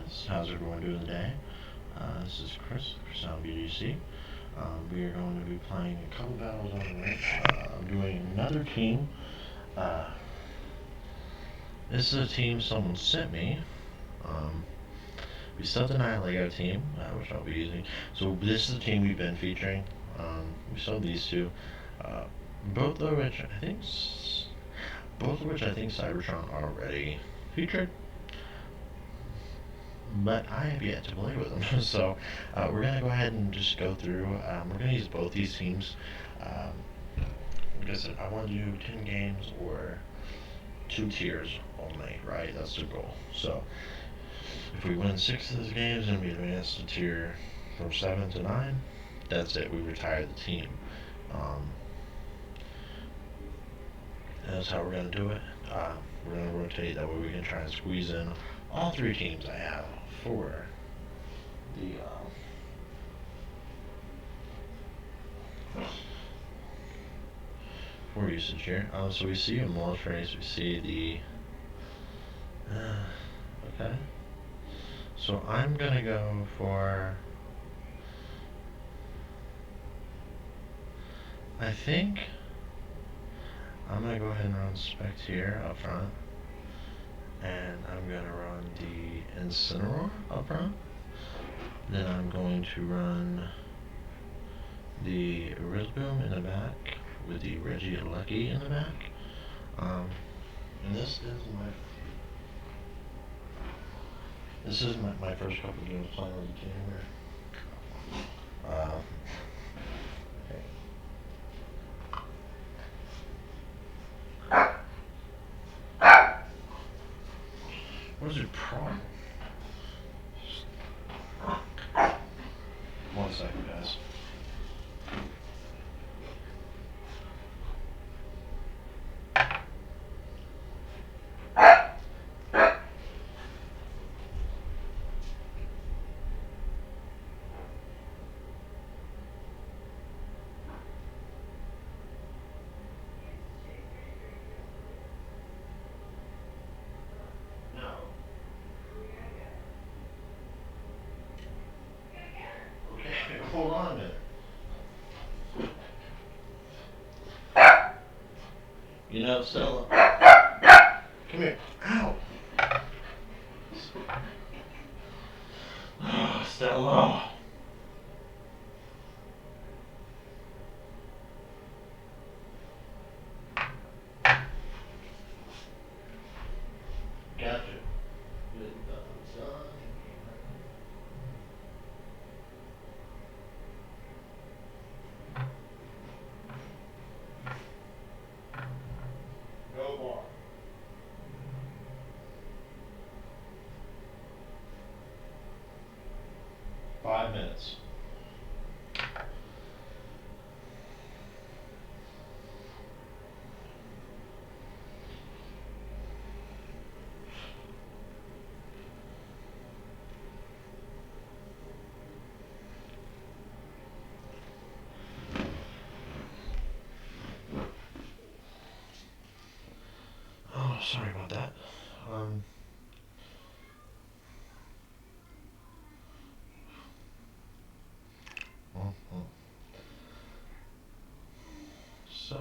guys. How's everyone doing today? This is Chris for Sound BGC. We are going to be playing a couple battles on the range. I'm doing another team. Uh, this is a team someone sent me. Um, we still have the Night Lego team, which I'll be using. So this is the team we've been featuring. We still have these two. Uh, both of which I think Cybertron already featured, but I have yet to play with them. So we're gonna go ahead and just go through. We're gonna use both these teams. Like I said, I want to do 10 games or 2 tiers only. Right, that's the goal. So if we win 6 of those games and we advance to tier from 7 to 9, that's it. We retire the team. Um, that's how we're gonna do it. We're gonna rotate that way we can try and squeeze in all 3 teams I have for the for usage here. So we see a Moltres, we see the okay. So I'm gonna go for, I think I'm gonna go ahead and run Spectier up front, and I'm gonna run the Incineroar up front. Then I'm going to run the Rillaboom in the back with the Regieleki in the back. And this is my first couple games playing with the team here. Okay. What is your problem? One second, guys. Hold on a minute. You know, Stella. Come here. Ow. Stella. Gotcha. Go bar. 5 minutes. Oh, sorry about that. So,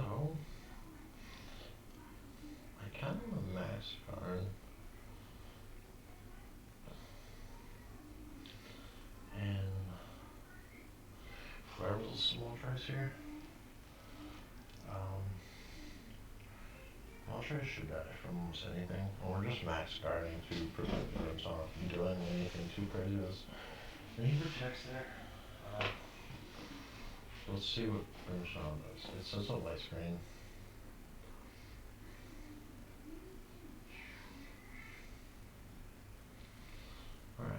I kind of want a max card. And whoever's a small price here, Moltres should die from almost anything. Or just max guarding to prevent Grimmsnarl from doing anything too crazy. And he protects there. Let's see what Grimmsnarl does. It says a light screen. Alright.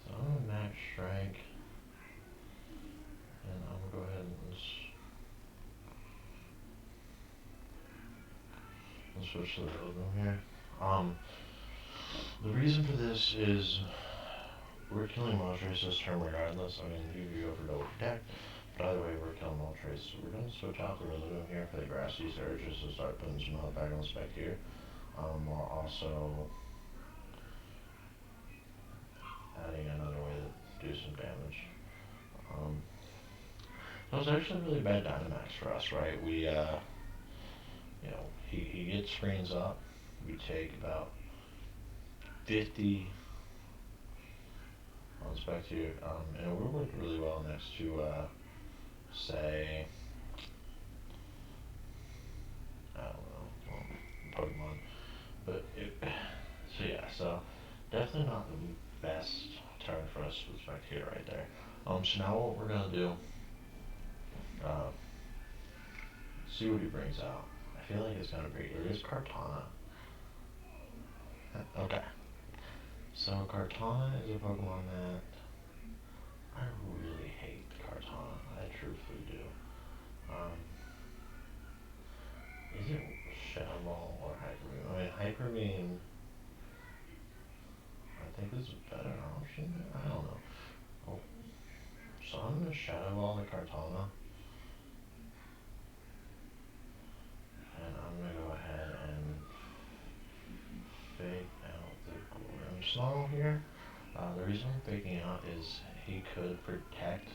So I'm gonna max strike. And I'm gonna go ahead and switch to the Rillaboom here. The reason for this is we're killing Moltres this turn regardless. I mean, you could go for double protect, But either way, we're killing Moltres. So we're going to switch out the Rillaboom here for the Grassy Surge just to start putting some health back on the Spectre. While also adding another way to do some damage. That was actually really bad Dynamax for us, right? He gets screens up. We take about 50 on Spectre, and it worked really well next to, say, I don't know, Pokemon. But so definitely not the best turn for us with Spectre right there. So now what we're gonna do, uh, see what he brings out. I feel like it's gonna be, it is Kartana. Okay. So Kartana is a Pokemon that I really hate Kartana. I truthfully do. Is it Shadow Ball or Hyper Beam? I mean, Hyper Beam, I think is a better option. I don't know. Oh, so I'm gonna Shadow Ball the Kartana, and I'm gonna go ahead and fake out the Grimmsnarl here. The reason I'm faking out is he could protect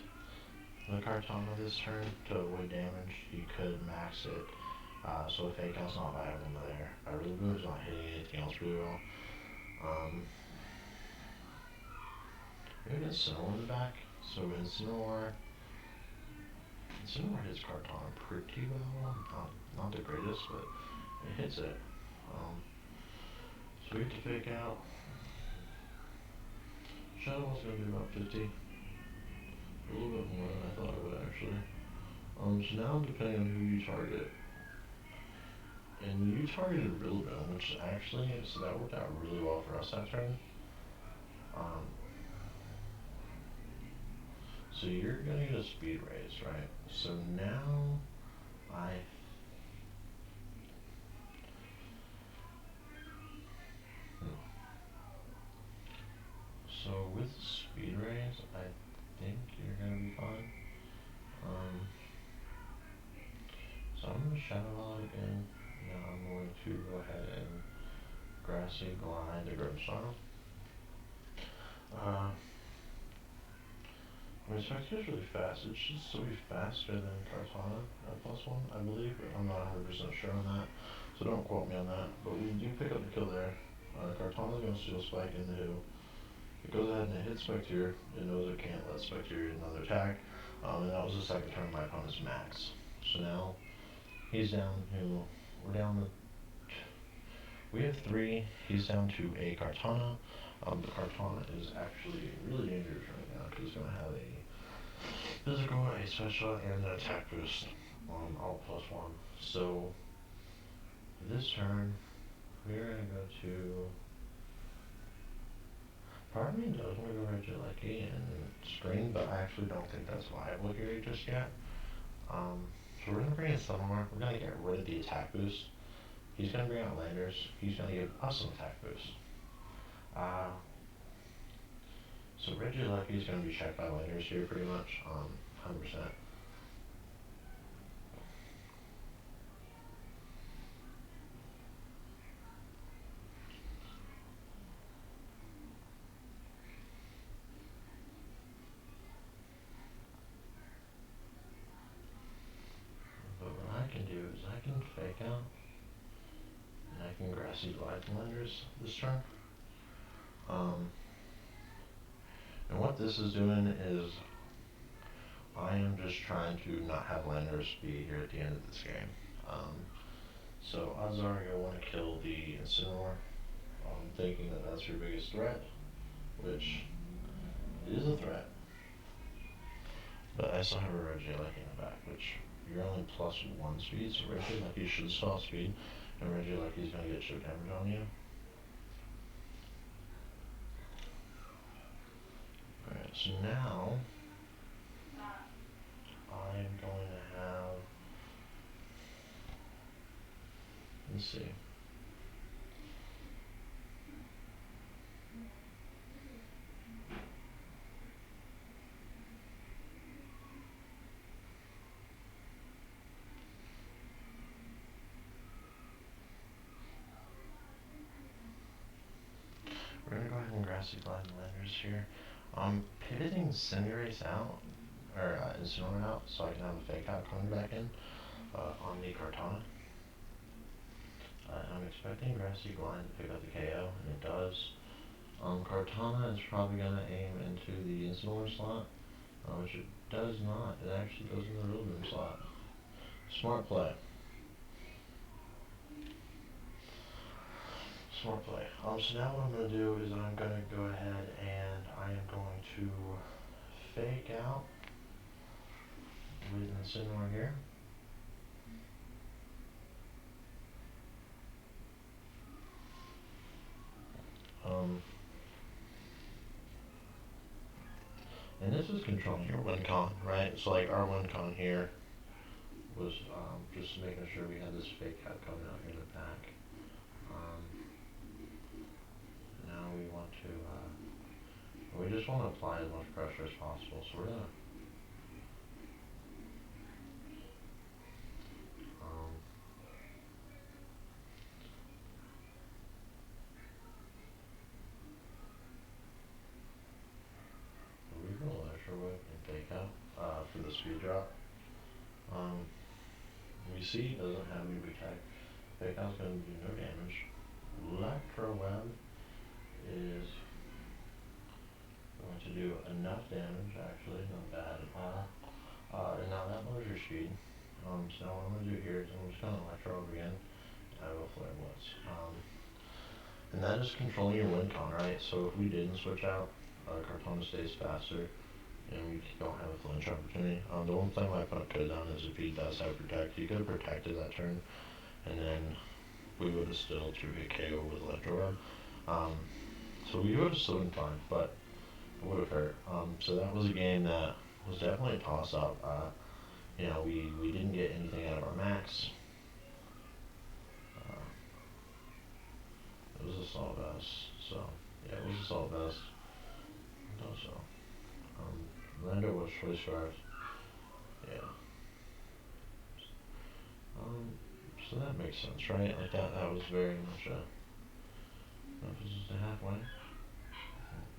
the Kartana this turn to avoid damage. He could max it, so the fake out's not viable there. Rillaboom's not hitting anything else really well. We have Incineroar in the back, so Incineroar hits Kartana pretty well. Not the greatest, but it hits it. So we get to fake out. Shadow Ball's gonna be about 50. A little bit more than I thought it would actually. So now depending on who you target, and you targeted Rillaboom, which actually, so that worked out really well for us that turn. So you're gonna get a speed raise, right? So now So with speed raise, I think you're gonna be fine. So I'm gonna Shadow Ball again. Now I'm going to go ahead and Grassy Glide the Grimmsnarl. I mean, Spectre's really fast. It should still be faster than Kartana at +1, I believe, but I'm not 100% sure on that. So don't quote me on that. But we do pick up the kill there. Kartana's gonna Steel Spike into who? It goes ahead and it hits Spectre. It knows it can't let Spectre get another attack. And that was the second turn of my opponent's max. So now he's down to, we're down to, we have 3. He's down to a Kartana. The Kartana is actually really dangerous right now because it's going to have a physical, a special, and an attack boost on all +1. So this turn, we're going to go to, part of me does want to go Regieleki and Screen, but I actually don't think that's viable here just yet. So we're going to bring in Incineroar. We're going to get rid of the attack boost. He's going to bring out Landers. He's going to give us an attack boost. So Regieleki is going to be checked by Landers here pretty much, 100%. But what I can do is I can fake out, and I can Grassy Glide Landers this turn. And what this is doing is I am just trying to not have Landers be here at the end of this game. So odds are you'll want to kill the Incineroar, thinking that that's your biggest threat, which is a threat. But I still have a Regieleki in the back, which you're only +1 speed, so Regieleki should stall speed, and Regieleki is going to get chip damage on you. Alright, so now I'm going to have, let's see. Grassy Glide Landers here. I'm pivoting Cinderace out, or Incineroar out, so I can have a Fake Out coming back in on the Kartana. I'm expecting Grassy Glide to pick up the KO, and it does. Kartana is probably going to aim into the Incineroar slot, which it does not. It actually goes in the Rillaboom slot. Smart play. Smart play. So now what I'm going to do is I'm going to go ahead and I am going to Fake Out with Incineroar here. And this is controlling your win con, right? So like our win con here was just making sure we had this Fake Out coming out here in the back. Now we want to, we just want to apply as much pressure as possible. So we're gonna, we go Electro Whip and Fake Out for the speed drop. We see it doesn't have any protect. Fake Out's gonna do no damage. Electro Web is going to do enough damage, actually, not bad. And now that lowers your speed. So now what I'm going to do here is I'm just going to Electro over again. I will Flare Blitz. And that is controlling your win con, right? So if we didn't switch out, Kartana stays faster, and we don't have a flinch opportunity. The one thing my opponent could have done is if he does have Protect, he could have protected that turn, and then we would have still 2-hit KO with Electro Web. So we would have still been fine, but it would have hurt. So that was a game that was definitely a toss-up. You know, we didn't get anything out of our max. It was a Assault Vest, so yeah, it was a Assault Vest. So, Lando was Choice Scarves. Yeah. So that makes sense, right? Like that was very much that was just a halfway.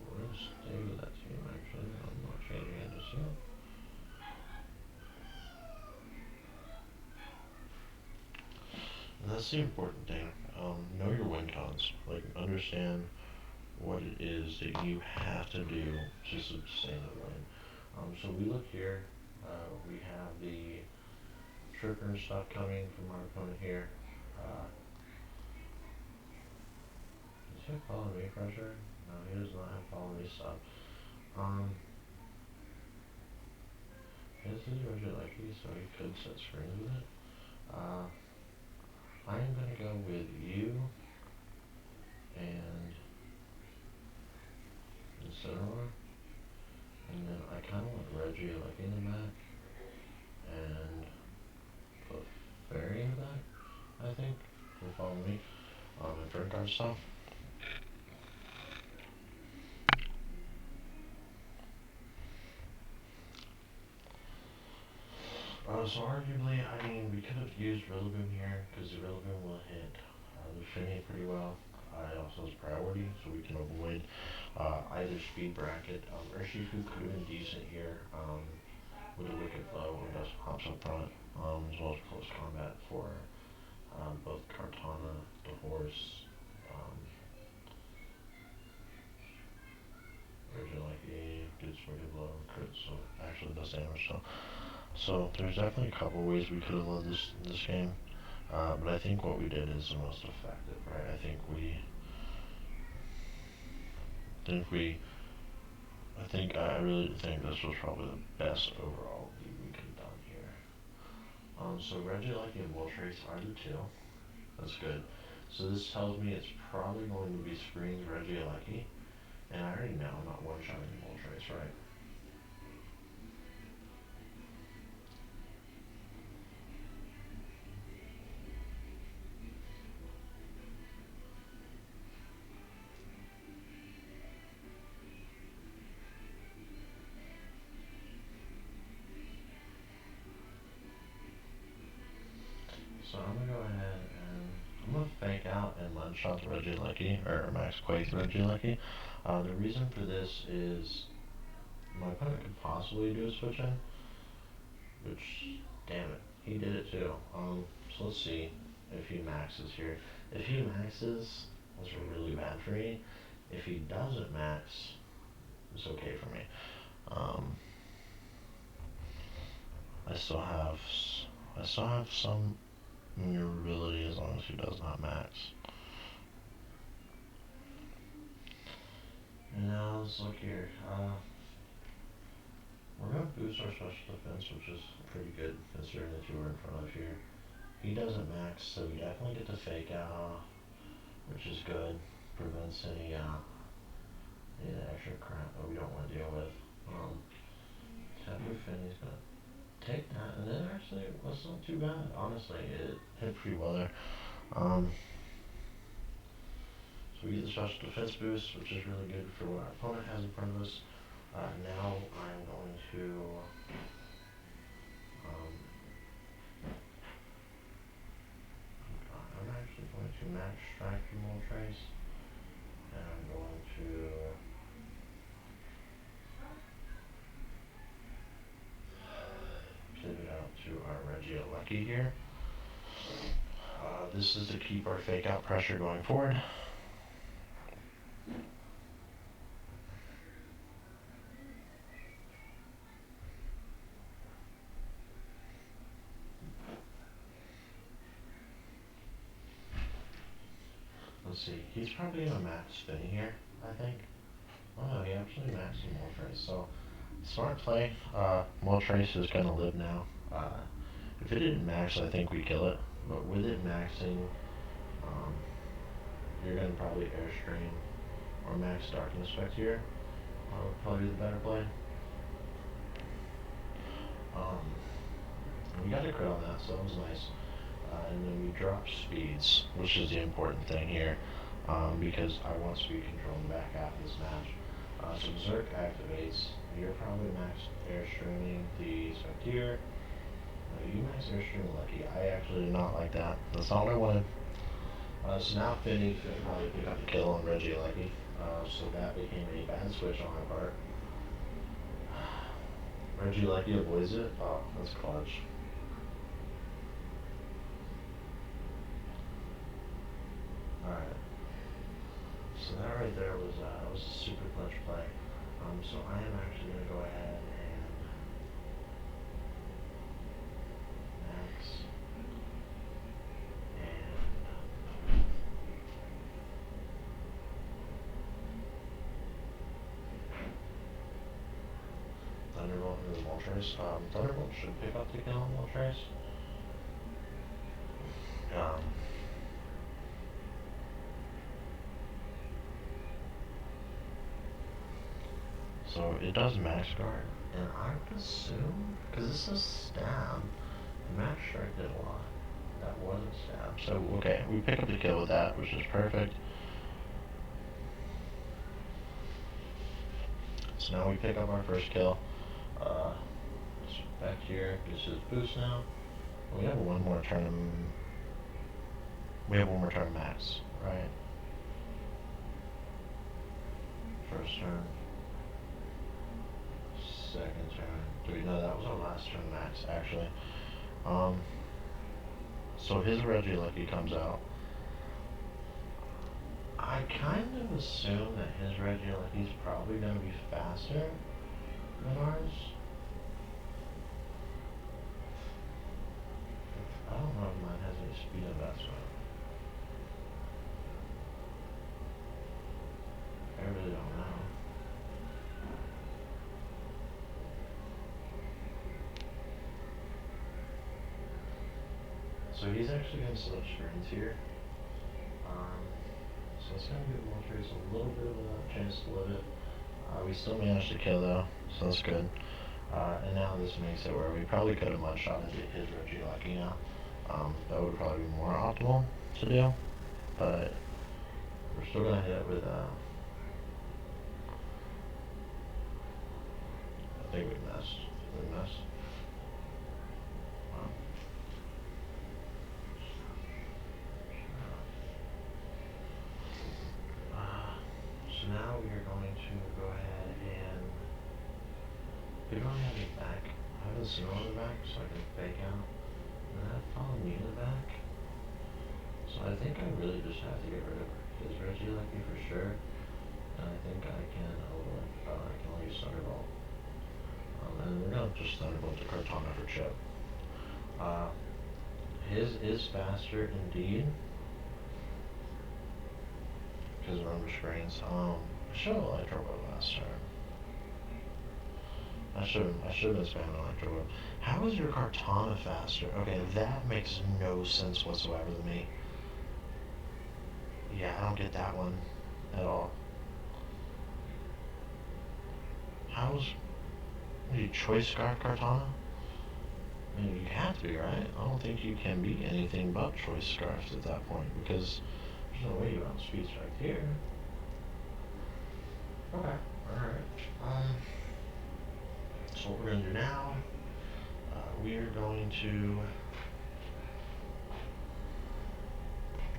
We're gonna stay with that team actually. I'm not changing it just yet. And that's the important thing. Know your win cons. Like understand what it is that you have to do to sustain the win. So we look here. We have the trigger and stuff coming from our opponent here. Does he have follow me pressure? No, he does not have follow me stuff. This is Roger Lucky, so he could set screens with it. I am going to go with you and Incineroar. And then I kind of want Reggie Lucky in the back. And put Fairy in the back, I think. Will follow me. And turn card stuff. So arguably, I mean, we could have used Rillaboom here, because the Rillaboom will hit the Finny pretty well. It also has priority, so we can avoid either speed bracket. Urshifu could have been decent here with a Wicked Flow or Dust Hops up front, as well as close combat for both Kartana, the horse, Original Lucky, gets Wicked Blow, crit, so actually does damage. So there's definitely a couple ways we could have led this game, but I think what we did is the most effective, right? I really think this was probably the best overall lead we could have done here. So Regieleki and Moltres are the two. That's good. So this tells me it's probably going to be Screens Regieleki, and I already know I'm not one-shotting Moltres, right? So I'm gonna go ahead and I'm gonna fake out and one shot Regieleki, or Max Quake Regieleki. The reason for this is my opponent could possibly do a switch in, which, damn it, he did it too. So let's see if he maxes here. If he maxes, that's really bad for me. If he doesn't max, it's okay for me. I still have some maneuverability as long as he does not max. And now let's look here. We're going to boost our special defense, which is pretty good considering the two we're in front of here. He doesn't max, so we definitely get to fake out, which is good. Prevents any extra crap that we don't want to deal with. Tapu Finney's going to take that, and then actually it was not too bad. Honestly, it hit pretty well there. So we get the special defense boost, which is really good for what our opponent has in front of us. Now I'm going to I'm actually going to Max Strike from Moltres, and I'm going to pivot out to our Regieleki here. This is to keep our fake out pressure going forward. Let's see, he's probably gonna max Finny here, I think. Oh no, he actually maxed Moltres, so smart play. Moltres is gonna live now. If it didn't max, I think we kill it, but with it maxing, you're gonna probably Airstream or max Dark Inspect here. Would probably be the better play. We got a crit on that, so that was nice. And then we drop speeds, which is the important thing here, because I want speed control in the back half of this match. So Berserk activates. You're probably max Airstreaming the Spectre. You max Airstream Lucky. I actually did not like that. That's not what I wanted. So now Finny could probably pick up the kill on Regieleki. So that became a bad switch on my part. Regieleki avoids it. Oh, that's clutch. Alright. So that right there was a super clutch play. So I am actually going to go ahead and max and Thunderbolt into the Moltres. Thunderbolt should pick up the kill on Moltres. So it does max guard, and I would assume, because this is stab, max strike did a lot. That wasn't stab. So okay, we pick up the kill with that, which is perfect. So now we pick up our first kill. Back here, gets his boost now. We have one more turn. We have one more turn max, right? First turn. Second turn. No, that was our last turn max, actually. So his Regieleki comes out. I kind of assume that his Regieleki is probably going to be faster than ours. I don't know if mine has any speed investment. I really don't know. So he's actually going to select screens here. So it's going to give Moltres a little bit of a chance to live it. We still managed to kill though, so that's good. And now this makes it where we probably could have one-shot into his Regieleki now. That would probably be more optimal to do, but we're still going to hit it with I think we missed. We missed. now we are going to go ahead and we don't have it back. I have the snow on the back so I can fake out. And that follow me in the back. So I think I really just have to get rid of her. Because Reggie like me for sure. And I think I can I can only use Thunderbolt. And we're gonna just Thunderbolt to Kartana for Chip. His is faster indeed. Because of Rumble Screens. I should have Electro Whip last turn. I should have been spamming Electro Whip. How is your Kartana faster? Okay, that makes no sense whatsoever to me. Yeah, I don't get that one at all. How's you Choice Scarf Kartana? I mean, you have to be, right? I don't think you can be anything but Choice Scarfs at that point because there's no way you outspeed right here. Okay, alright. So what we're going to do now, we are going to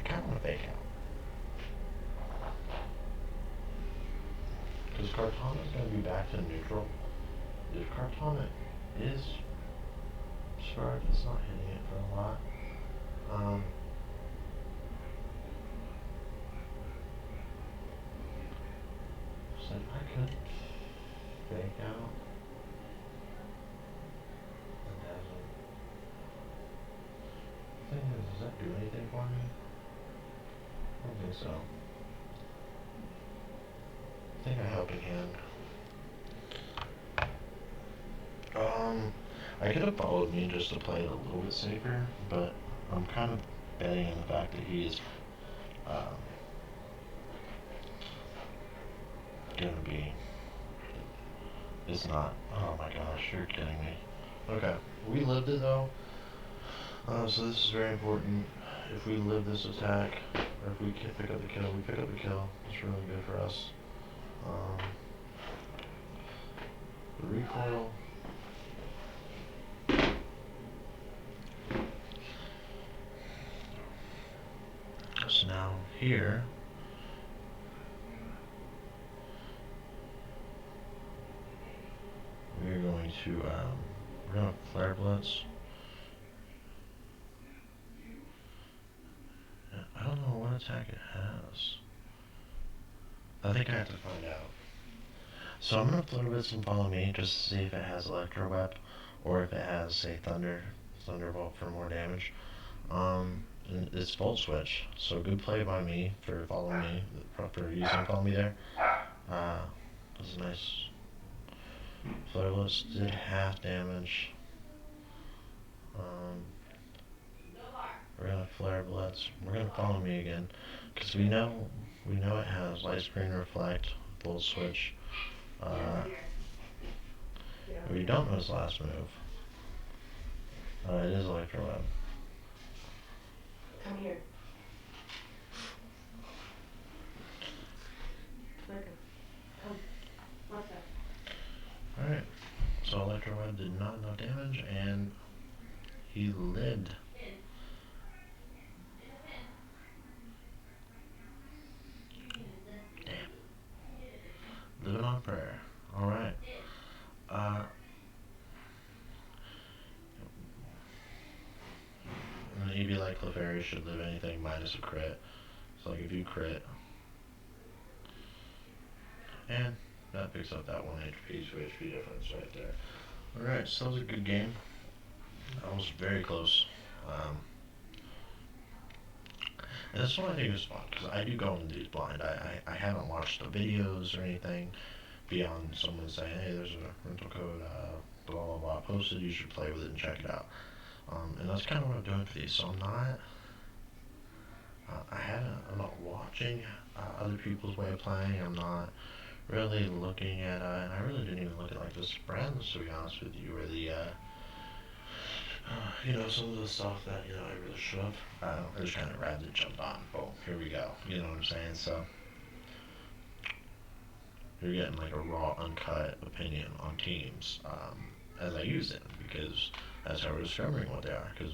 kind of want to fake out. Because Kartana is going to be back to neutral. If Kartana is Scarf, it's not hitting it for a lot. So I could fake out and dazzle. The thing is, does that do anything for me? I don't think so. I think a helping hand. I could have followed me just to play it a little bit safer, but I'm kind of betting on the fact that he is gonna be. It's not. Oh my gosh, you're kidding me. Okay, we lived it though. So this is very important. If we live this attack, or if we pick up the kill, we pick up the kill. It's really good for us. The recoil. So now here, we're going to Flare Blitz. I don't know what attack it has. I think I have to find out. So I'm gonna Flare Blitz and follow me just to see if it has Electro Whip or if it has, say, Thunderbolt for more damage. It's Volt Switch, so good play by me for following me, for using Follow Me there. That was nice. Flare Blitz did half damage. We're gonna Flare Blitz. We're gonna follow me again, because we know it has Light Screen Reflect, Volt Switch. We don't know his last move. It is Electro Web. Come here. Come. What's that? Alright. So Electro Web did not enough damage, and he lived. Damn. Living on prayer. Alright. And an EV like Clefairy should live anything minus a crit. So like if you crit, and that picks up that 1 HP, 2 HP difference right there. Alright, so that was a good game. That was very close. And that's what I think is fun, because I do go into these blind. I haven't watched the videos or anything beyond someone saying, hey, there's a rental code, blah, blah, blah, posted, you should play with it and check it out. And that's kind of what I'm doing for these. So I'm not, I'm not watching other people's way of playing. I'm not really looking at, and I really didn't even look at like the spreads, to be honest with you, or the, some of the stuff that, I really should have. I just kind of grabbed it, jumped on, boom, here we go. You know what I'm saying? So, you're getting like a raw, uncut opinion on teams as I use it, because that's how we're discovering what they are. Because,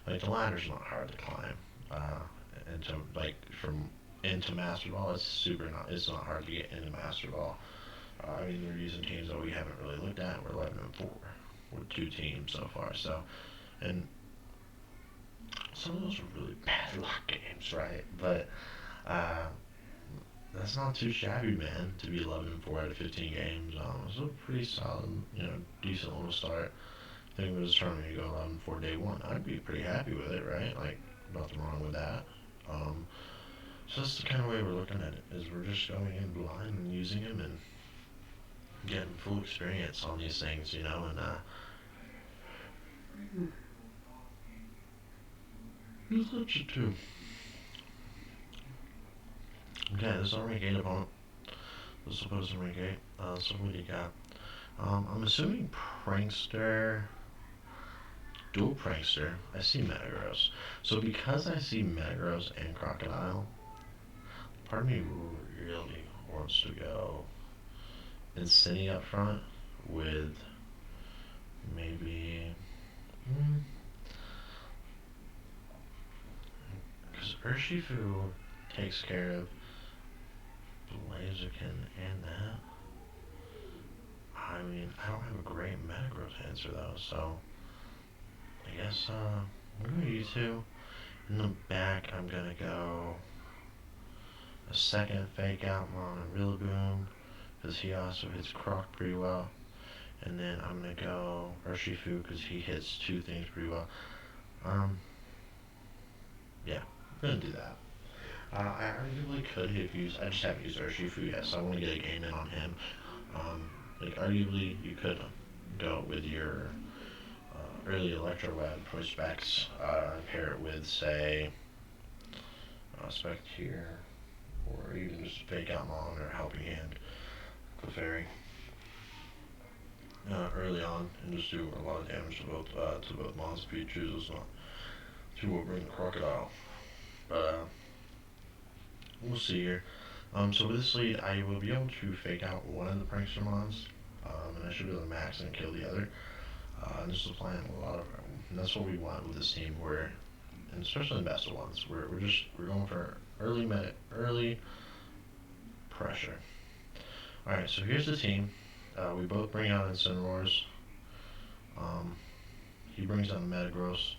like, the ladder's not hard to climb. And to, like, from into Master Ball, it's not hard to get into Master Ball. I mean, we're using teams that we haven't really looked at. We're 11-4 with 2 teams so far. So, and some of those are really bad luck games, right? But uh, that's not too shabby, man, to be 11-4 out of 15 games. It's a pretty solid, decent little start. I think if it was telling me to go 11-4 day one, I'd be pretty happy with it, right? Like, nothing wrong with that. Um, so that's the kind of way we're looking at it, is we're just going in blind and using them and getting full experience on these things, and who's up to two? Okay, this is our rank 8 opponent. This is supposed to rank 8. So what do you got? I'm assuming Prankster, dual Prankster. I see Metagross. So because I see Metagross and Crocodile, part of me really wants to go Incineroar up front with maybe, because Urshifu takes care of Blaziken and that. I mean, I don't have a great Metagross answer though, so I guess I'm gonna use two. In the back, I'm gonna go a second Fake Out on a Rillaboom, because he also hits Croc pretty well. And then I'm gonna go Urshifu because he hits 2 things pretty well. Yeah, I'm gonna do that. I arguably could have used. I just haven't used Urshifu yet, so I want to get a game in on him. Arguably, you could go with your early Electro Web prospects, pair it with, say, Spectier, or even just Fake Out Mon or Helping Hand, Clefairy, early on, and just do a lot of damage to both Mon's features. It's not too over the Crocodile, but we'll see here. So with this lead, I will be able to fake out one of the Prankster Mons, and I should be able to max and kill the other. And this is playing a lot of, and that's what we want with this team. And especially in best of ones, we're going for early pressure. All right, so here's the team. We both bring out Incineroars. He brings out Metagross.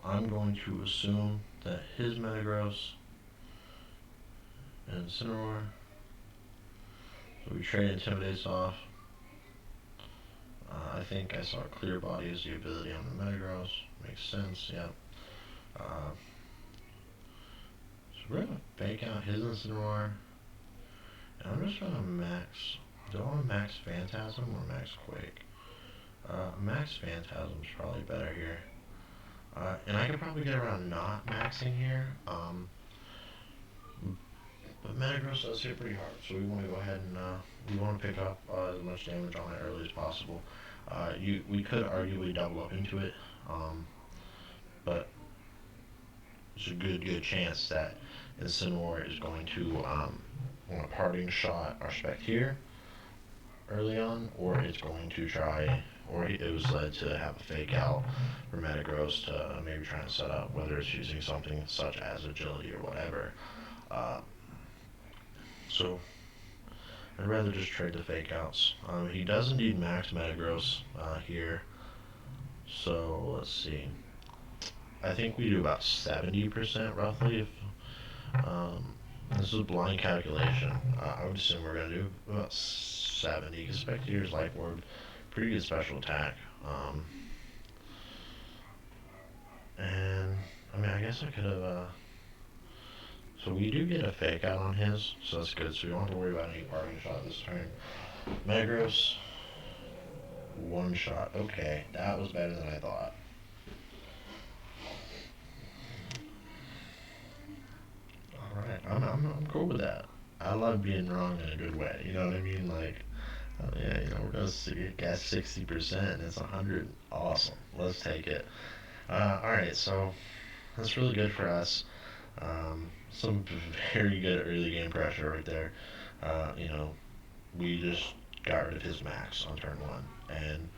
I'm going to assume that his Metagross and Incineroar. So we trade Intimidates off. I think I saw Clear Body as the ability on the Metagross. Makes sense, yeah. So we're going to fake out his Incineroar. And I'm just going to max. Do I want to max Phantasm or max Quake? Max Phantasm is probably better here. And I could probably get around not maxing here. But Metagross does hit pretty hard, so we want to go ahead and we want to pick up as much damage on it early as possible. We could arguably double up into it, but there's a good chance that Incineroar is going to want a Parting Shot our Spectier early on, or it's going to try, or it was led to have a fake out for Metagross to maybe try and set up, whether it's using something such as agility or whatever. So I'd rather just trade the fake outs. He does indeed max Metagross here. So let's see. I think we do about 70% roughly. If this is a blind calculation, I would assume we're gonna do about 70. Because Spectier's Life Orb, pretty good special attack. And I mean, I guess I could have. So we do get a fake out on his, so that's good. So we don't have to worry about any Parting Shot this turn. Metagross, 1 shot. Okay, that was better than I thought. Alright, I'm cool with that. I love being wrong in a good way, you know what I mean? Like, yeah, we're gonna get 60% and it's 100. Awesome, let's take it. Alright, so that's really good for us. Some very good early game pressure right there. We just got rid of his max on turn 1, and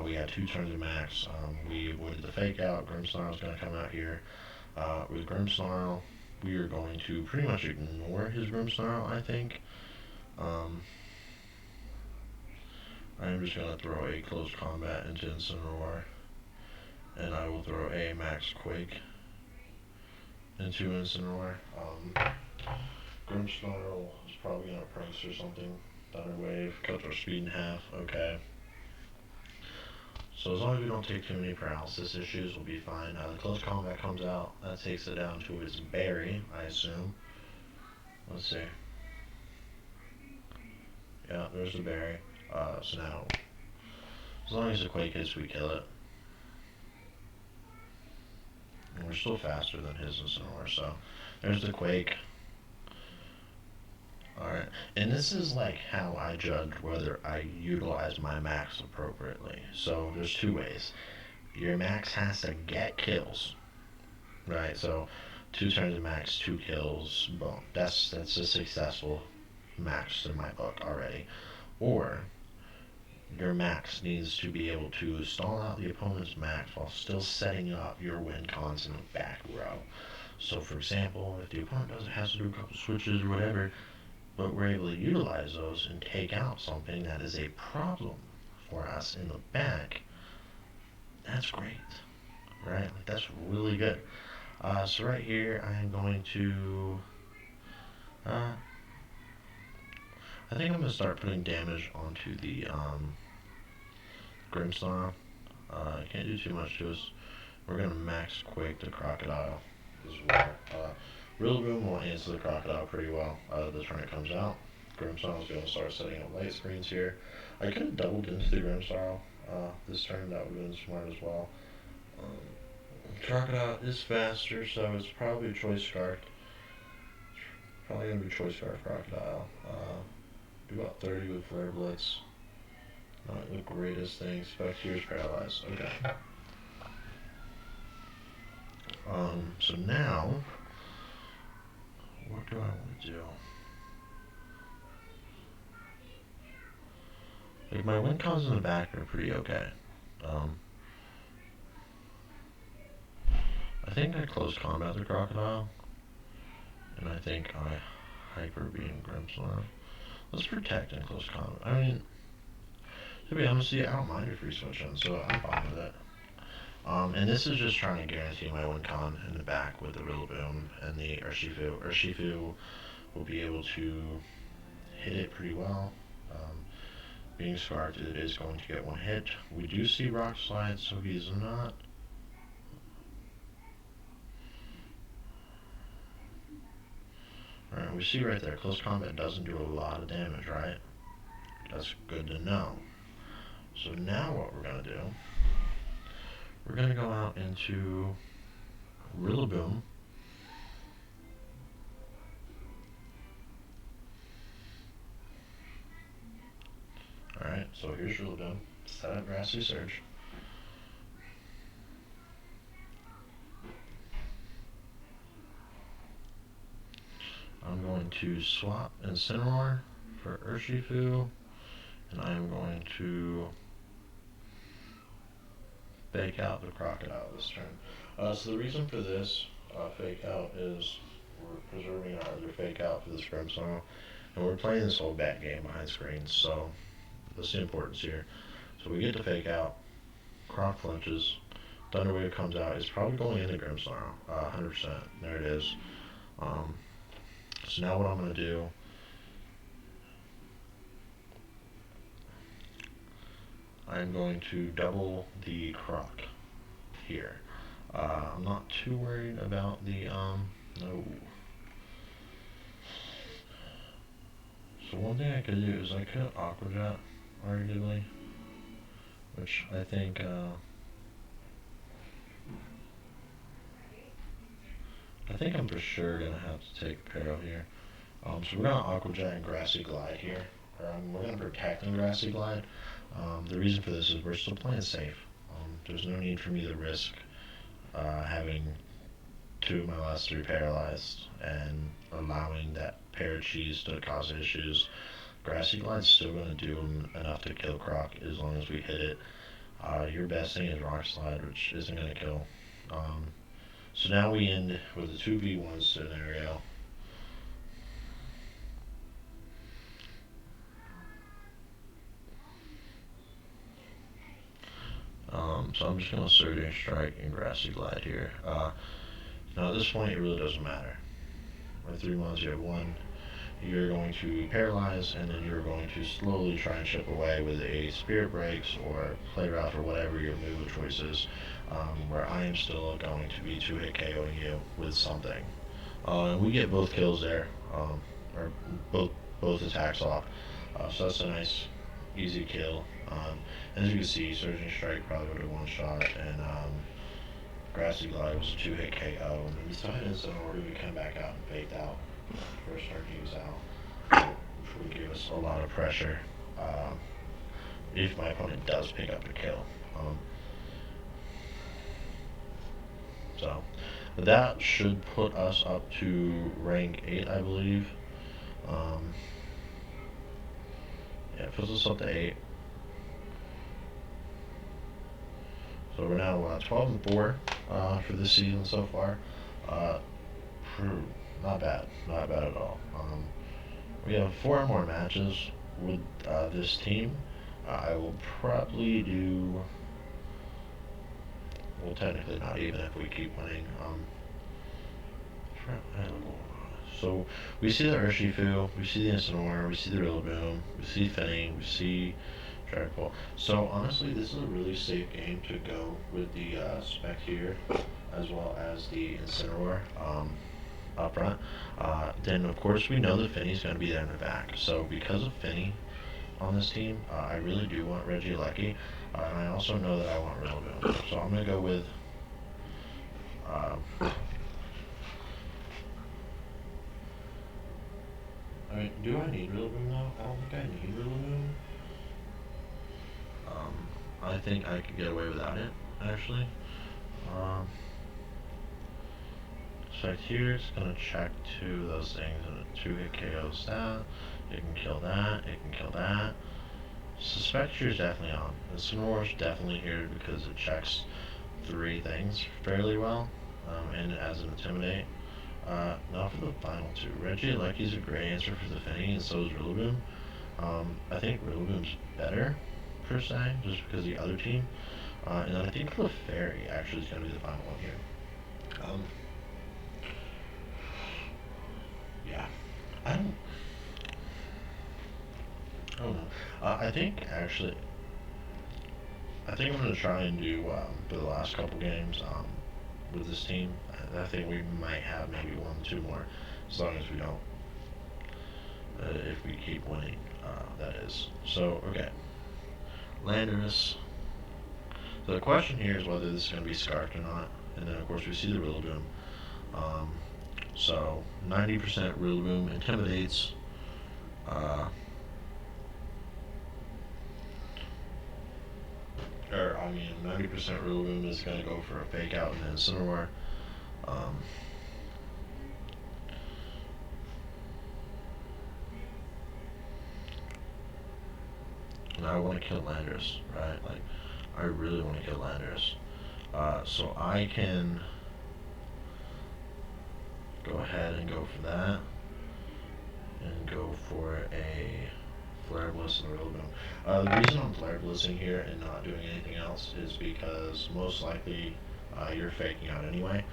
we had 2 turns of max. We avoided the fake out. Grimmsnarl's going to come out here with Grimmsnarl. we are going to pretty much ignore his Grimmsnarl, I think. I am just going to throw a close combat into Incineroar, and I will throw a Max Quake into Incineroar. Grimmsnarl is probably going to Prince or something. Thunder Wave, cut our speed in half, okay. So as long as we don't take too many paralysis issues, we'll be fine. The close combat comes out, that takes it down to its berry, I assume. Let's see. Yeah, there's the berry. So now, as long as the Quake hits, we kill it. And we're still faster than his Incineroar, so there's the Quake. Alright, and this is like how I judge whether I utilize my max appropriately. So there's two ways. Your max has to get kills, right? So 2 turns of max, 2 kills, boom. That's a successful max in my book already. Or your max needs to be able to stall out the opponent's max while still setting up your win cons in the back row. So for example, if the opponent has to do a couple switches or whatever, but we're able to utilize those and take out something that is a problem for us in the back, that's great, right? Like, that's really good. So right here, I am going to, I think I'm going to start putting damage onto the Grimmsnarl. Can't do too much to us. We're going to max Quake the Crocodile as well. Rillaboom will answer the Crocodile pretty well the turn it comes out. Grimmsnarl is going to start setting up light screens here. I could have doubled into the Grimmsnarl this turn, that would have been smart as well. Crocodile is faster, so it's probably Choice Scarf. Probably going to be Choice Scarf Crocodile. Do about 30 with Flare Blitz. Not the greatest thing. Spectere's paralyzed. Okay. So now, what do I want to do? Like, my win cons in the back are pretty okay. I think I close combat the Crocodile, and I think I Hyper Beam Grimmsnarl. Let's protect and close combat. I mean, to be honest with you, I don't mind if we switch in, so I'm fine with it. And this is just trying to guarantee my win con in the back with the Rillaboom and the Urshifu. Urshifu will be able to hit it pretty well. Being Scarfed, it is going to get 1 hit. We do see Rock Slide, so he's not. Alright, we see right there, close combat doesn't do a lot of damage, right? That's good to know. So now what we're going to do, we're going to go out into Rillaboom. Alright, so here's Rillaboom. Set up Grassy Surge. I'm going to swap Incineroar for Urshifu, and I'm going to fake out the Crocodile this turn. So the reason for this fake out is we're preserving our other fake out for this Grimmsnarl, and we're playing this whole back game behind screens, so that's the importance here. So we get to fake out, Croc flinches, Thunder Wave comes out, it's probably going into Grimmsnarl, 100%, there it is. So now what I'm going to do, I'm going to double the Croc here. I'm not too worried about the, no. So one thing I could do is I could Aqua Jet, arguably, which I think, I'm for sure going to have to take Pero here. So we're going to Aqua Jet and Grassy Glide here. We're going to protect and Grassy Glide. The reason for this is we're still playing safe. There's no need for me to risk having 2 of my last 3 paralyzed and allowing that Paracheese to cause issues. Grassy Glide's still going to do enough to kill Croc as long as we hit it. Your best thing is Rock Slide, which isn't going to kill. So now we end with a 2v1 scenario. So I'm just going to Surging Strike and Grassy Glide here. Now at this point it really doesn't matter. With 3 mods you have 1. You're going to paralyze, and then you're going to slowly try and chip away with a Spirit Breaks or Play Rough or whatever your move of choice is, where I am still going to be 2-hit KOing you with something. And we get both kills there, or both attacks off. So that's a nice, easy kill. And as you can see, Surging Strike probably would have one-shot, and Grassy Glide was a 2-hit KO. And then we still had Instant Order, we come back out and faked out. First Arceus out, which would give us a lot of pressure if my opponent does pick up a kill. So that should put us up to rank 8, I believe. Yeah, it puts us up to 8. So we're now 12 and 4 for this season so far. Not bad at all. We have 4 more matches with this team. I will probably do, well, technically not even if we keep winning. So we see the Urshifu, we see the Incineroar, we see the Rillaboom, we see Finning, we see Dragapult. So honestly, this is a really safe game to go with the Spectre as well as the Incineroar up front. Then of course we know that Finny's going to be there in the back. So because of Finny on this team, I really do want Regieleki, and I also know that I want Rillaboom. So I'm going to go with do I need Rillaboom though? I don't think I need Rillaboom. I think I could get away without it, actually. So here it's going to check 2 of those things, and a 2-hit KO stat. It can kill that, it can kill that. So Spectre is definitely on. The Incineroar is definitely here because it checks 3 things fairly well, and as an Intimidate. Now for the final 2. Regieleki is a great answer for the Finny, and so is Rillaboom. I think Rillaboom's better, per se, just because the other team. And then I think Clefairy actually is going to be the final one here. Yeah. I don't know. I think actually, I think I'm going to try and do for the last couple games with this team. I think we might have maybe 1 or 2 more, as long as we don't, if we keep winning, that is. So, okay. Landorus. So the question here is whether this is going to be Scarfed or not, and then of course we see the Rillaboom. So 90% Rillaboom intimidates. 90% Rillaboom is going to go for a fake out and then Incineroar. And I want to kill Landorus, right? Like, I really want to kill Landorus. So I can go ahead and go for that. And go for a Flare Bliss and a Rillaboom. The reason I'm Flare Blissing here and not doing anything else is because most likely you're faking out anyway.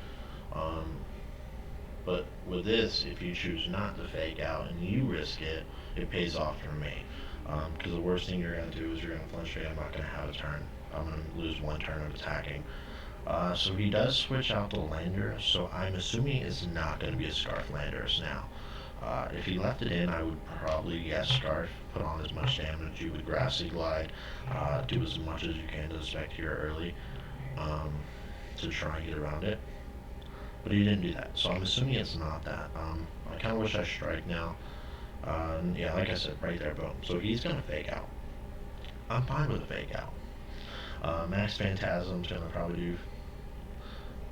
But with this, if you choose not to fake out and you risk it, it pays off for me. Because the worst thing you're going to do is you're going to flinch me. I'm not going to have a turn. I'm going to lose 1 turn of attacking. So he does switch out the Landorus, so I'm assuming it's not going to be a Scarf Landorus now. If he left it in, I would probably, yes, Scarf, put on as much damage as you would Grassy Glide, do as much as you can to Spectre early, to try and get around it. But he didn't do that, so I'm assuming it's not that. I kind of wish I strike now. Yeah, like I said, right there, boom. So he's going to fake out. I'm fine with a fake out. Max Phantasm's going to probably do...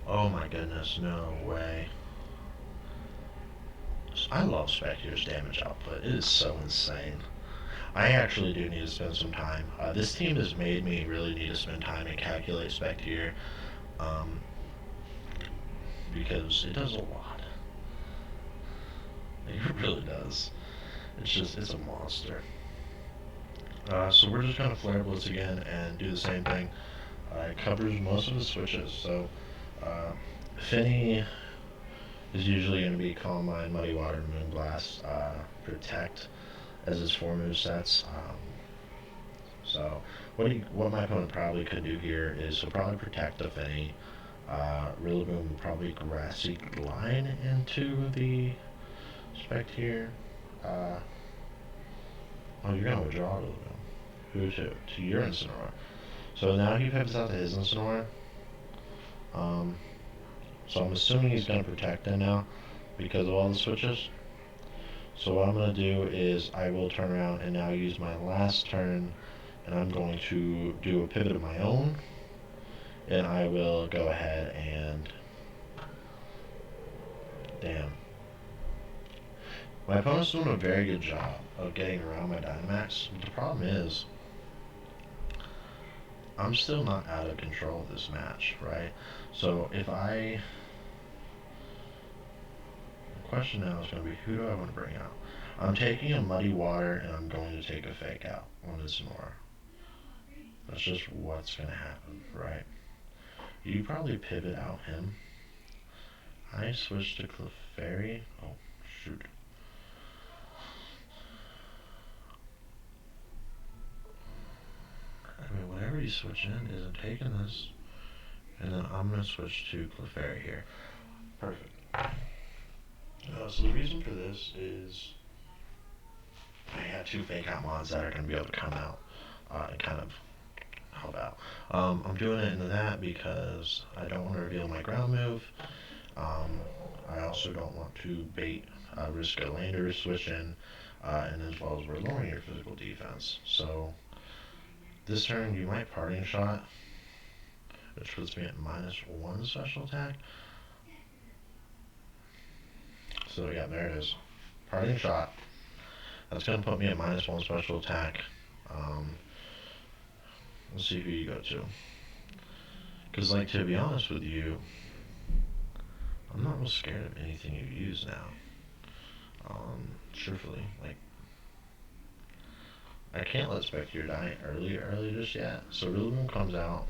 Oh my goodness, no way. I love Spectre's damage output. It is so insane. I actually do need to spend some time. This team has made me really need to spend time and calculate Spectre. because it does a lot. It really does. It's a monster. So we're just gonna Flare Blitz again and do the same thing. It covers most of the switches. So Finny is usually going to be Calm Mind, Muddy Water, Moonblast, Protect as his 4 movesets. So what my opponent probably could do here is he'll probably Protect the Finny. Rillaboom will probably Grassy Glide into the Spectier. Oh, you're going to withdraw Rillaboom. Who to your Incineroar. So now he pivots out to his Incineroar. So I'm assuming he's going to Protect it now because of all the switches. So what I'm going to do is I will turn around and now use my last turn, and I'm going to do a pivot of my own, and I will go ahead and... Damn. My opponent's doing a very good job of getting around my Dynamax. The problem is, I'm still not out of control of this match, right? So if I... The question now is going to be, who do I want to bring out? I'm taking a Muddy Water, and I'm going to take a Fake Out on Incineroar. That's just what's going to happen, right? You probably pivot out him. I switch to Clefairy. Oh, shoot. I mean, whatever you switch in is I'm taking this, and then I'm going to switch to Clefairy here. Perfect. So the reason for this is I got 2 Fake Out mods that are going to be able to come out and kind of help out. I'm doing it into that because I don't want to reveal my ground move. I also don't want to risk a lander switch in, and as well as we're lowering your physical defense. So this turn you might Parting Shot, which puts me at -1 special attack. So yeah, there it is. Parting Shot. That's going to put me at -1 special attack. Let's see who you go to. Because, like, to be honest with you, I'm not real scared of anything you use now. Truthfully, like, I can't let Spectier die early just yet. So Rillaboom comes out,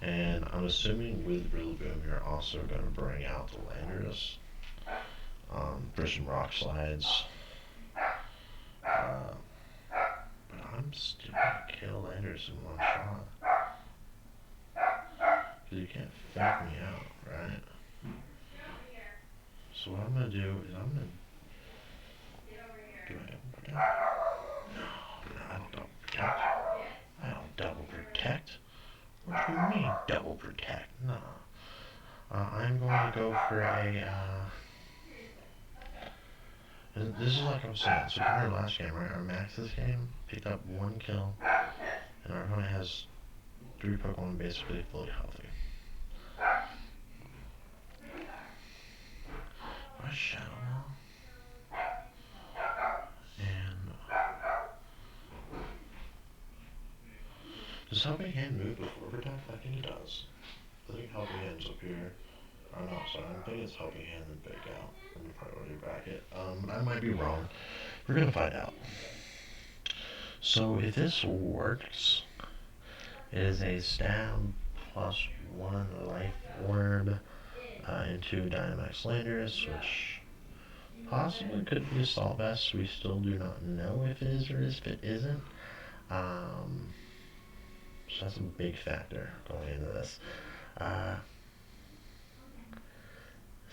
and I'm assuming with Rillaboom you're also going to bring out the Landorus for some Rock Slides. But I'm still going to kill Landorus in one shot. Because you can't fake me out, right? So what I'm going to do is I'm going to... Do I double protect? No, I don't double protect. I don't double protect. What do you mean double protect? No. I'm going to go for a... this is like I was saying. So in our last game, right? Our Max's game picked up 1 kill, and our opponent has 3 Pokemon basically fully healthy. I Shadow Ball. And does Helping Hand move before Protect? I think it does. I think Helping Hand's up here. Oh no, sorry, I think it's Helping Hand and Fake Out in the priority bracket. I might be wrong. We're gonna find out. So if this works, it is a Stab +1 Life Orb into Dynamax Landorus, which possibly could be Assault Vest. We still do not know if it is or if it isn't. So that's a big factor going into this.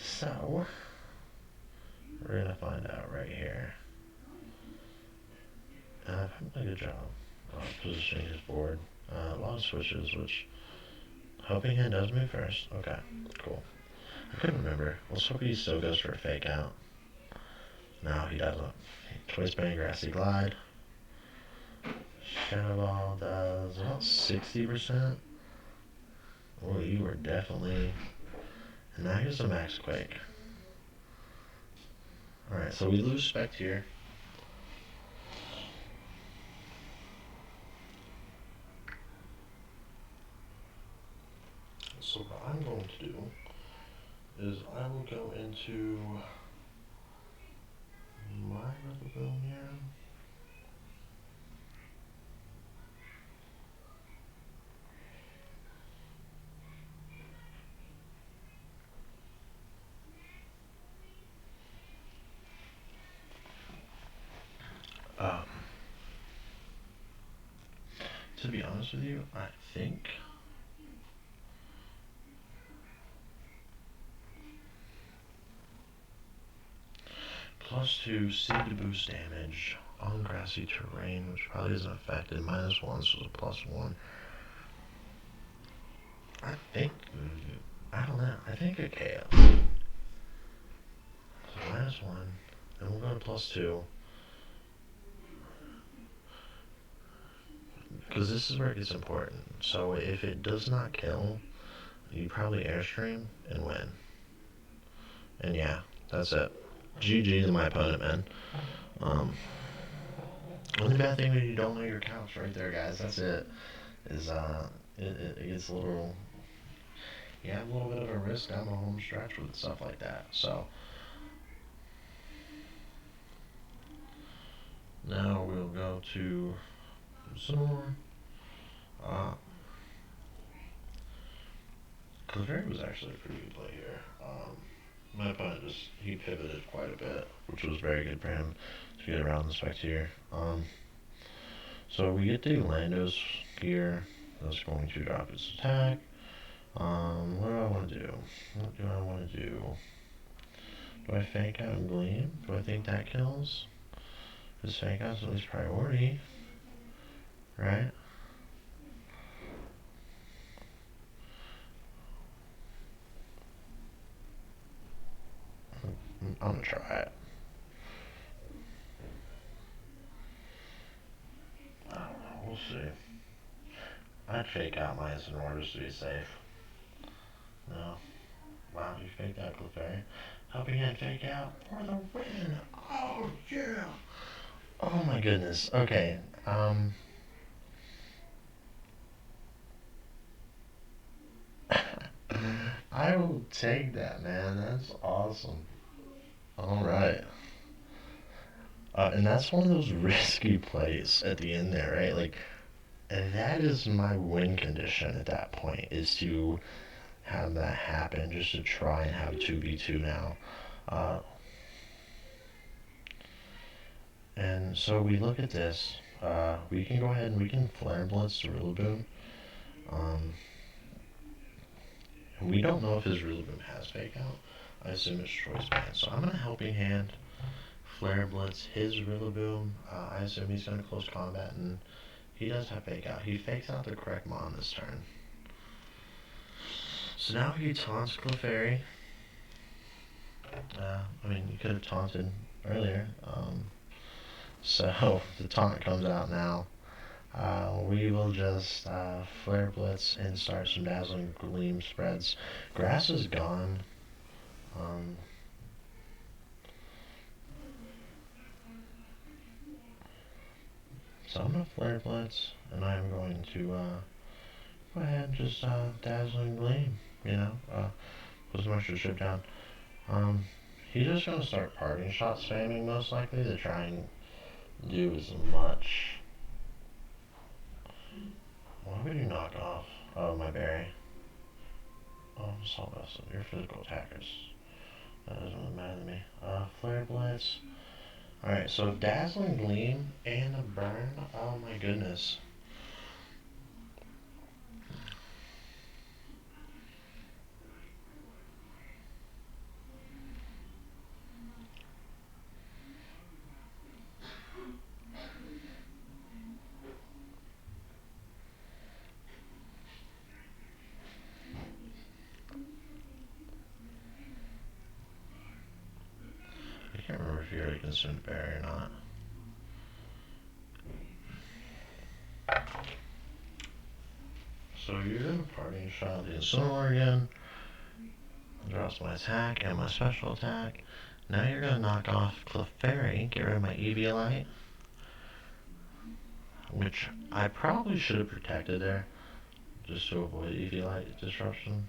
So we're gonna find out right here. I've done a good job positioning his board. A lot of switches, which Helping Hand does move first. Okay, cool. I couldn't remember. Let's hope he still goes for a Fake Out. No, he doesn't. Choice Band, Grassy Glide. Shadow Ball does about 60%. Oh, you were definitely... And now here's the Max Quake. Alright, so we lose Spectier. So what I'm going to do is I will go into my Rillaboom here. Um, to be honest with you, I think +2 seed to boost damage on grassy terrain, which probably isn't affected. -1, so it's a +1. I think, I don't know, I think a KO. So -1, and we'll go to +2. Because this is where it gets important. So if it does not kill, you probably airstream and win. And yeah, that's it. GG to my opponent, man. Only bad thing when you don't know your counts right there, guys. That's it. Is it gets a little. You have a little bit of a risk down the home stretch with stuff like that. So now we'll go to some more. Clefairy was actually a pretty good play here. My opponent he pivoted quite a bit, which was very good for him to get around the Spectre. So we get the Landos here. That's going to drop its attack. What do I want to do? What do I want to do? Do I Fake Out and Gleam? Do I think that kills? Because Fake Out's at least priority, right? I'm gonna try it. I don't know, we'll see. I'd Fake Out my Incineroar just to be safe. No. Wow, you faked out Clefairy. Helping hand Fake Out for the win! Oh yeah! Oh my goodness. Okay, I will take that, man. That's awesome. Alright. And that's one of those risky plays at the end there, right? Like, and that is my win condition at that point, is to have that happen, just to try and have 2v2 now. And so we look at this. We can go ahead and we can Flare Blitz the Rillaboom. We don't know if his Rillaboom has Fake Out. I assume it's Choice Band. So I'm going to Helping Hand, Flare Blitz his Rillaboom. I assume he's going to close combat, and he does have Fake Out. He fakes out the correct Mon this turn. So now he taunts Clefairy. I mean, you could have taunted earlier. So the taunt comes out now. We will just Flare Blitz and start some Dazzling Gleam spreads. Grass is gone. So I'm going to Flare Blitz, and I'm going to go ahead and just Dazzling Gleam, you know, put some extra ship down. He's just going to start Parting Shot spamming most likely to try and do as much. Why would you knock off? Oh, my berry. Oh, Assault Vessel, you're physical attackers. That doesn't really matter to me. Flare Blitz. Alright, so Dazzling Gleam and a Burn. Oh my goodness. I can't remember if you already consumed berry or not. So you're gonna Parting Shot the Incineroar again. Drops my attack and my special attack. Now you're gonna knock off Clefairy, get rid of my Eviolite. Which I probably should have protected there, just to avoid Eviolite disruption.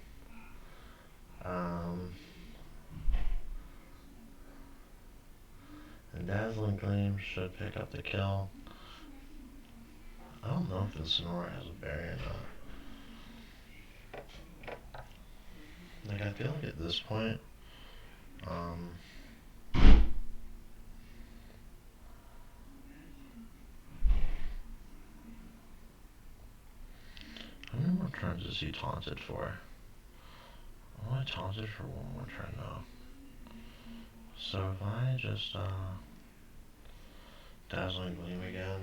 And Dazzling Gleam should pick up the kill. I don't know if Incineroar has a berry or not. Like, I feel like at this point, how many more turns is he taunted for? I'm only taunted for one more turn though. So if I just Dazzling Gleam again,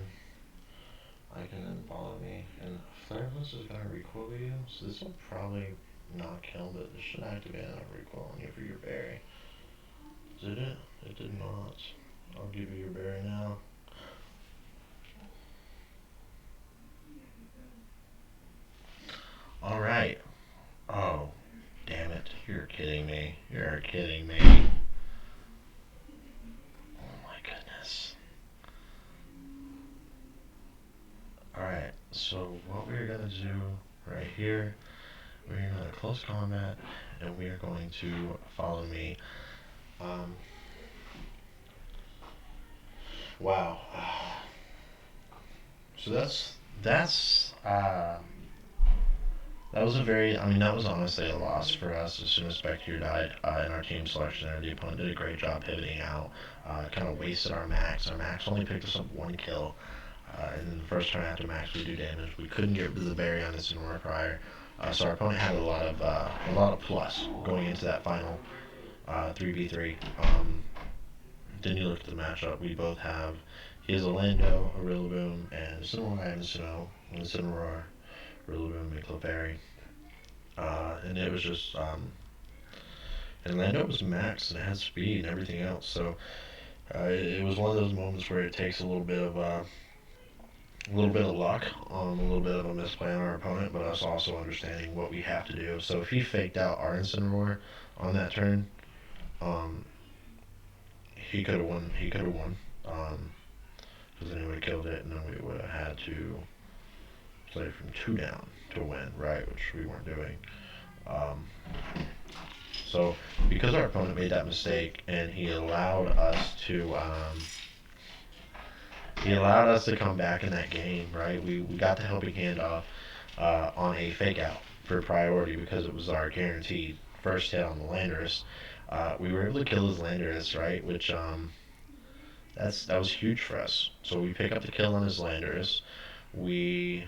I can then follow me. And Flare Blitz is gonna recoil you, so this will probably not kill, but it should activate a recoil on you for your berry. Did it? It did not. I'll give you your berry now. Alright. Oh, damn it. You're kidding me. You're kidding me. Oh my goodness. Alright, so what we're gonna do right here, we're gonna close combat, and we are going to follow me. Wow. So that was a very, I mean, that was honestly a loss for us as soon as Spectre died in our team selection there. The opponent did a great job pivoting out, kind of wasted our max. Our max only picked us up one kill. And then the first turn after max we do damage. We couldn't get rid of the berry on Incineroar prior. So our opponent had a lot of plus going into that final 3v3. Then you look at the matchup. We both have, he has a Lando, a Rillaboom, and Incineroar, I have Sinnoh, and Incineroar, Rillaboom, and Clefairy. And it was just, and Lando was max and it had speed and everything else. So it was one of those moments where it takes a little bit of luck, a little bit of a misplay on our opponent, but us also understanding what we have to do. So if he faked out our Incineroar on that turn, he could have won. He could have won, because then he would have killed it, and then we would have had to play from 2 down to win, right? Which we weren't doing. So because our opponent made that mistake, and he allowed us to come back in that game, right? We got the helping hand off on a fake out for priority because it was our guaranteed first hit on the Landorus. We were able to kill his Landorus, right? Which that was huge for us. So we pick up the kill on his Landorus. We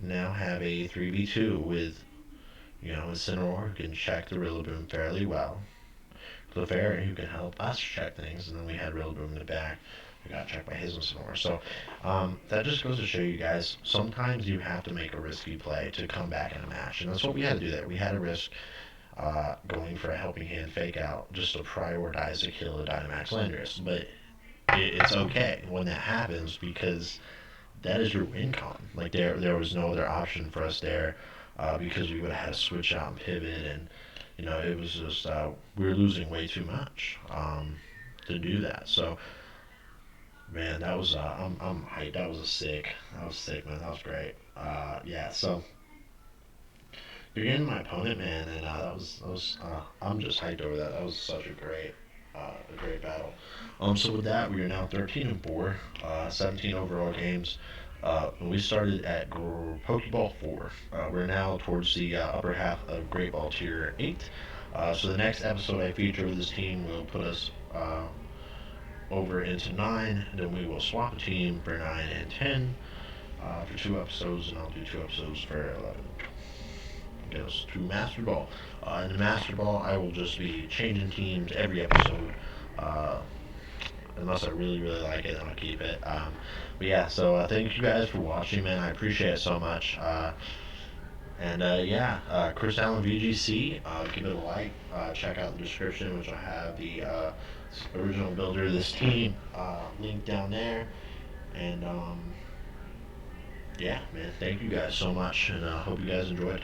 now have a 3v2 with, Incineroar, who can check the Rillaboom fairly well. Clefairy, who can help us check things, and then we had Rillaboom in the back. We got checked by his Incineroar. So that just goes to show you guys, sometimes you have to make a risky play to come back in a match, and that's what we had to do there. We had to risk going for a helping hand fake out just to prioritize the kill of Dynamax Landorus. But it's okay when that happens, because that is your win con. Like, there was no other option for us there, because we would have had to switch out and pivot, and it was just we were losing way too much to do that. So man, that was I'm hyped. That was sick, man. That was great. Yeah, so you're getting my opponent, man, and that was I'm just hyped over that. That was such a great battle. So with that, we are now 13-4, 17 overall games. When we started at Pokeball 4, we're now towards the upper half of Great Ball Tier 8. So the next episode I feature with this team will put us over into 9. Then we will swap a team for 9 and 10 for 2 episodes, and I'll do 2 episodes for 11. Goes to Master Ball. In the Master Ball, I will just be changing teams every episode. Unless I really, really like it, then I'll keep it. But yeah, so thank you guys for watching, man. I appreciate it so much. Chris Allen VGC, give it a like. Check out the description, which I have the original builder of this team linked down there. And yeah, man, thank you guys so much, and hope you guys enjoyed.